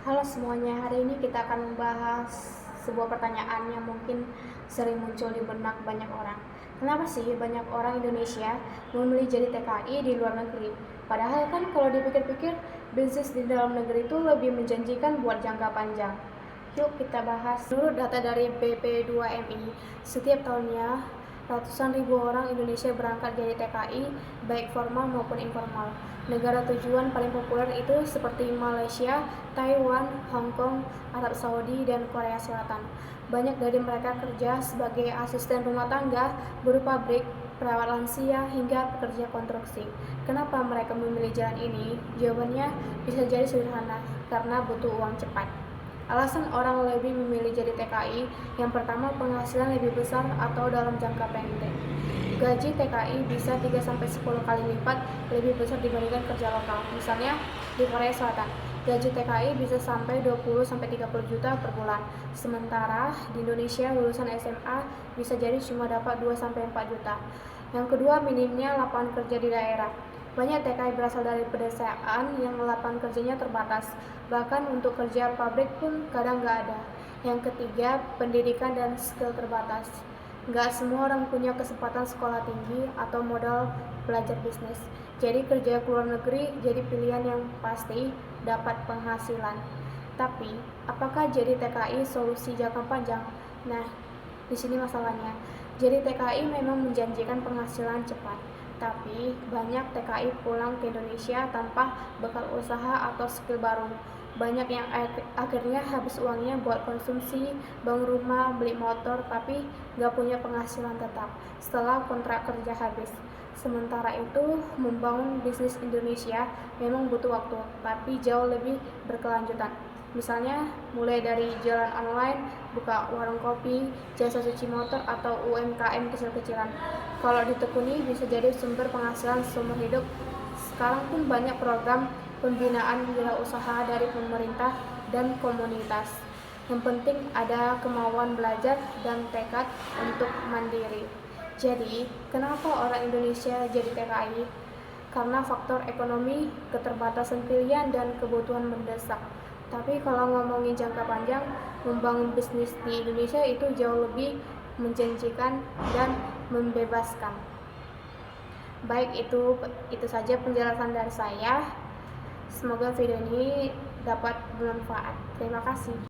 Halo semuanya, hari ini kita akan membahas sebuah pertanyaan yang mungkin sering muncul di benak banyak orang. Kenapa sih banyak orang Indonesia memilih jadi TKI di luar negeri? Padahal kan kalau dipikir-pikir, bisnis di dalam negeri itu lebih menjanjikan buat jangka panjang. Yuk kita bahas. Menurut data dari BP2MI, setiap tahunnya ratusan ribu orang Indonesia berangkat jadi TKI, baik formal maupun informal. Negara tujuan paling populer itu seperti Malaysia, Taiwan, Hong Kong, Arab Saudi, dan Korea Selatan. Banyak dari mereka kerja sebagai asisten rumah tangga, buruh pabrik, perawat lansia, hingga pekerja konstruksi. Kenapa mereka memilih jalan ini? Jawabannya bisa jadi sederhana, karena butuh uang cepat. Alasan orang lebih memilih jadi TKI, yang pertama penghasilan lebih besar atau dalam jangka pendek. Gaji TKI bisa 3-10 kali lipat lebih besar dibandingkan kerja lokal. Misalnya di Korea Selatan, gaji TKI bisa sampai 20-30 juta per bulan. Sementara di Indonesia lulusan SMA bisa jadi cuma dapat 2-4 juta. Yang kedua, minimnya lapangan kerja di daerah. Banyak TKI berasal dari pedesaan yang lapangan kerjanya terbatas, bahkan untuk kerja pabrik pun kadang nggak ada. Yang ketiga, pendidikan dan skill terbatas. Nggak semua orang punya kesempatan sekolah tinggi atau modal belajar bisnis. Jadi kerja ke luar negeri jadi pilihan yang pasti dapat penghasilan. Tapi, apakah jadi TKI solusi jangka panjang? Nah, di sini masalahnya. Jadi TKI memang menjanjikan penghasilan cepat, tapi banyak TKI pulang ke Indonesia tanpa bekal usaha atau skill baru. Banyak yang akhirnya habis uangnya buat konsumsi, bangun rumah, beli motor, tapi nggak punya penghasilan tetap setelah kontrak kerja habis. Sementara itu, membangun bisnis Indonesia memang butuh waktu, tapi jauh lebih berkelanjutan. Misalnya, mulai dari jualan online, buka warung kopi, jasa cuci motor, atau UMKM kecil-kecilan. Kalau ditekuni, bisa jadi sumber penghasilan seumur hidup. Sekarang pun banyak program pembinaan wirausaha dari pemerintah dan komunitas. Yang penting ada kemauan belajar dan tekad untuk mandiri. Jadi, kenapa orang Indonesia jadi TKI? Karena faktor ekonomi, keterbatasan pilihan, dan kebutuhan mendesak. Tapi kalau ngomongin jangka panjang, membangun bisnis di Indonesia itu jauh lebih menjanjikan dan membebaskan. Baik, itu saja penjelasan dari saya. Semoga video ini dapat bermanfaat. Terima kasih.